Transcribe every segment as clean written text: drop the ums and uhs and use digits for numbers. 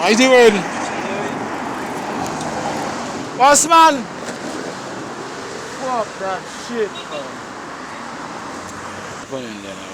How you doing? Boss man! Fuck that shit, man. Put in there now, man.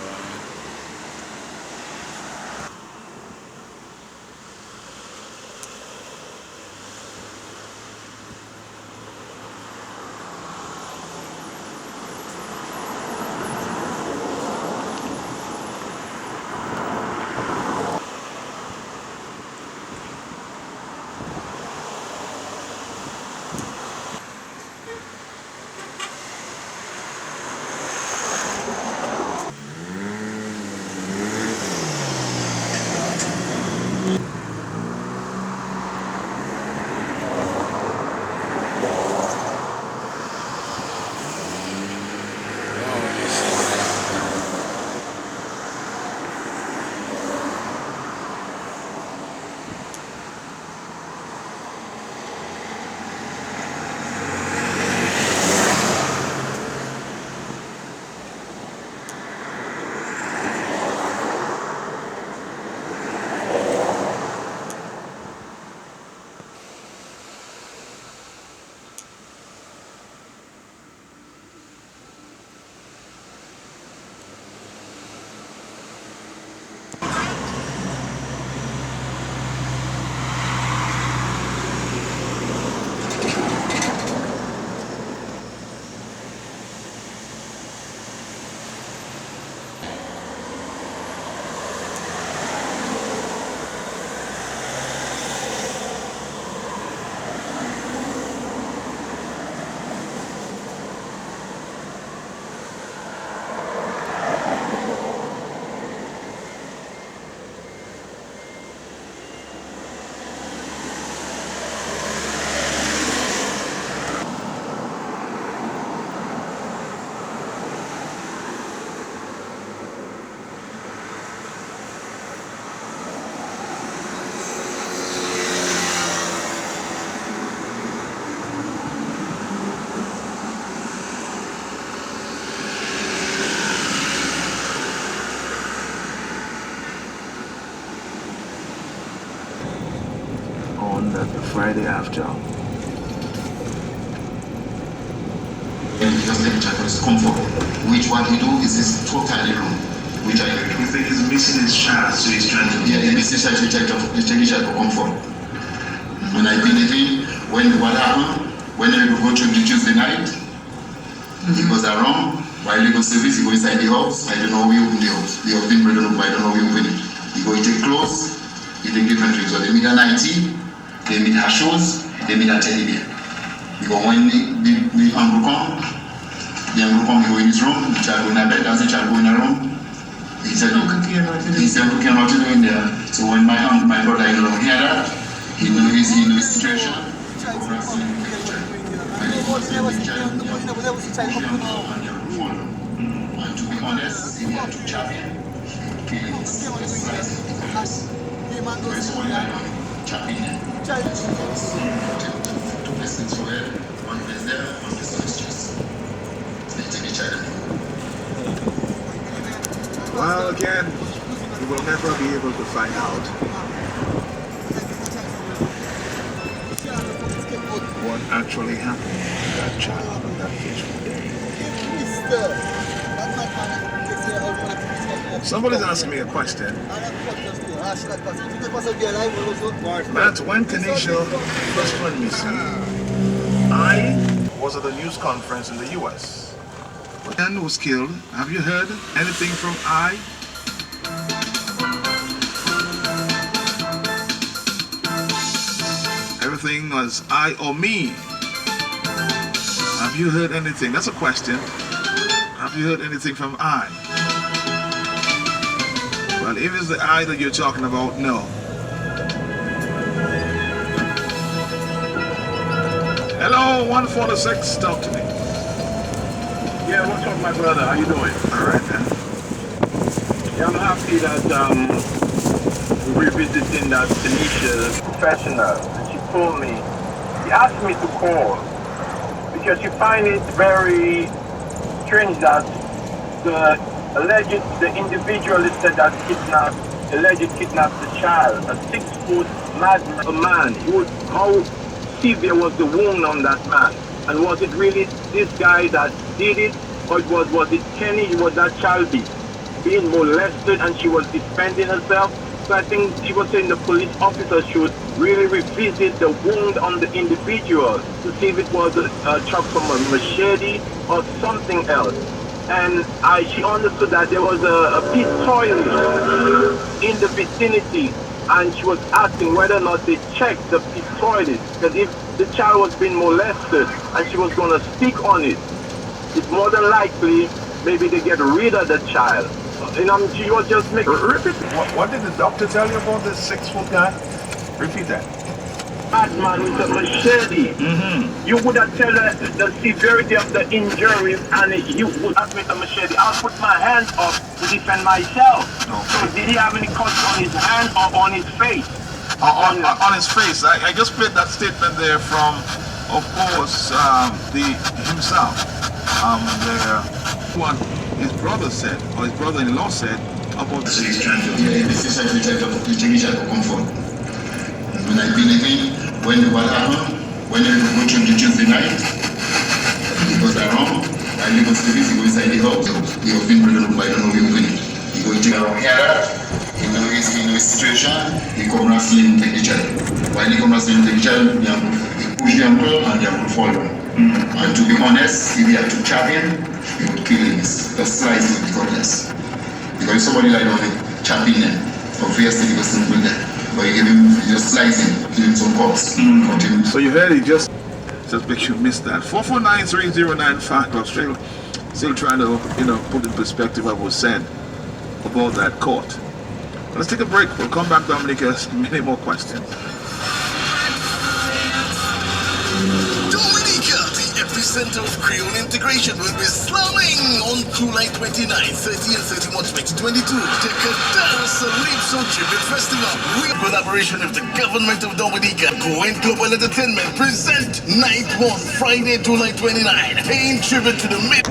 The Friday after. And just take check his comfort, which what he do is totally wrong, which I agree. You think he's missing his child, so he's trying to... Yeah, he's missing his child for comfort. And I believe when what happened, when he go to the Tuesday night, he goes around, while he goes service, he go inside the house, I don't know who open the house. The house didn't break up, I don't know who open it. He go, he take clothes, he take different things. So they meet a nightie, they meet her shoes, they meet a teddy bear. Because when the uncle come, he go in his room, the child go in a bed, as the child go in a room. He said, look, he said, look, what you doing there? So when my brother-in-law hear that, he know his situation. And to be honest, he had to champion. Two lessons for her, one is there, one is on the streets. They take each other. Well, again, we will never be able to find out what actually happened to that child on that fateful day. Somebody's asking me a question. Matt, when Kenesha first went missing, I was at a news conference in the US. The man was killed. Have you heard anything from I? Everything was I or me. Have you heard anything? That's a question. Have you heard anything from I? Well, if it's the I that you're talking about, no. Hello, 146, talk to me. Yeah, what's up, my brother? How you doing? All right, man. Yeah, I'm happy that we're revisiting that Kenesha professional. And she told me, she asked me to call because she find it very strange that the individual said that alleged kidnapped the child, a 6 foot a man? How severe was the wound on that man? And was it really this guy that did it, or was it Kenny? Was that child being molested and she was defending herself? So I think she was saying the police officer should really revisit the wound on the individual to see if it was a chop from a machete or something else. And she understood that there was a pistol in the vicinity, and she was asking whether or not they checked the pistol, because if the child was being molested and she was going to stick on it, it's more than likely maybe they get rid of the child. And she was just making... Repeat. What did the doctor tell you about this 6-foot guy? Repeat that. Bad man with a machete. You would have tell the severity of the injuries, and you would have with a machete. I'll put my hands up to defend myself. Okay. So did he have any cuts on his hand or on his face? On his face. I just played that statement there from, of course, himself. What his brother said, or his brother-in-law said about the when I been again, what happened, when I go to the Tuesday night, he goes around, I leave a service, he goes inside the house. He has been bringing up, I don't know him with it. He goes to around here, he knows his situation, he come and sling take the child. While he come and sling take the child, he push the uncle and the uncle fall down. And to be honest, if he had to chop him, he would kill him, just slice him with cutlass. Because if somebody like that, chop him, obviously he was simple there. But you give him, you just slice him, give him some cuts, cut him. So you heard he just make sure you missed that. 4493095 Australia. Still trying to, put in perspective what was said about that court. Let's take a break. We'll come back, Dominic, has many more questions. Epicenter of Creole integration will be slamming on July 29, 30 and 31, 2022. The Catarsa Calypso Tribute Festival. We collaboration with the government of Dominica. Going Global Entertainment present Night 1, Friday, July 29. Paying tribute to the mid.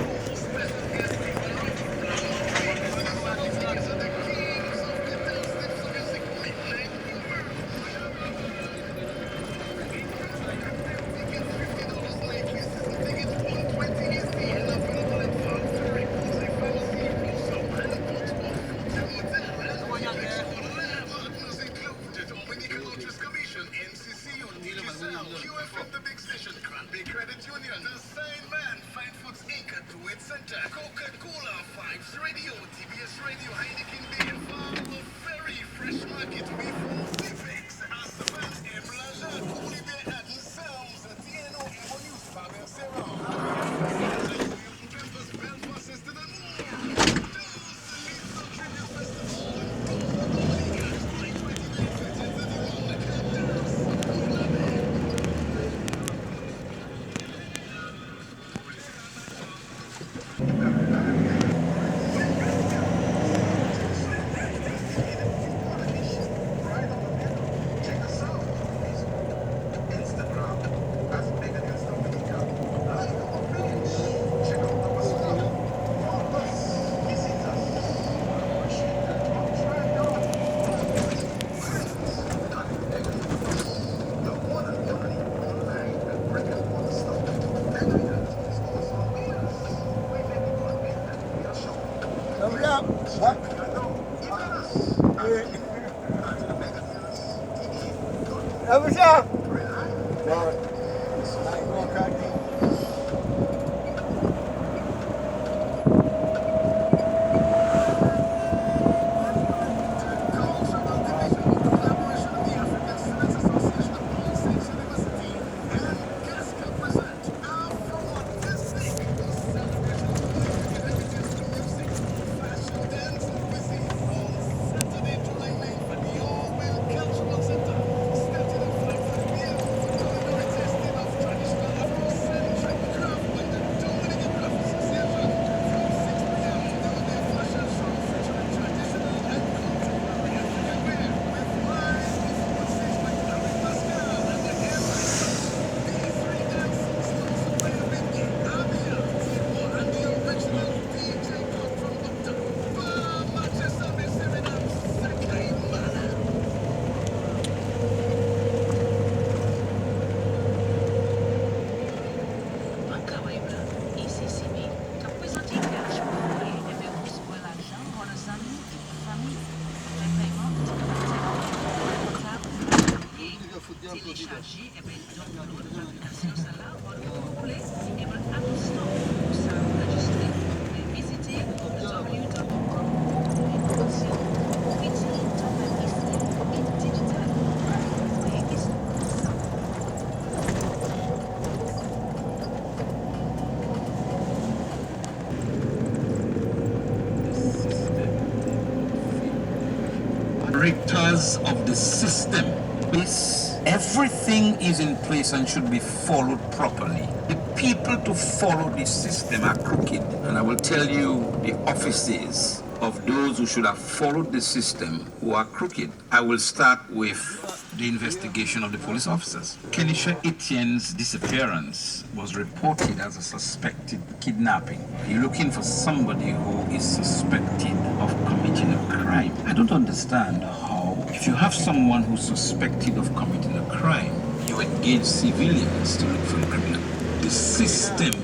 télécharger et bien download l'application celle-là, vous voulez, et bien attention, pour ça, enregistrer, visiter Directors of the system. Everything is in place and should be followed properly. The people to follow this system are crooked, and I will tell you the offices of those who should have followed the system who are crooked. I will start with the investigation of the police officers. Kenisha Etienne's disappearance was reported as a suspected kidnapping. You're looking for somebody who is suspected of committing a crime. I don't understand how, if you have someone who's suspected of committing a crime, you engage civilians to look for a criminal. The system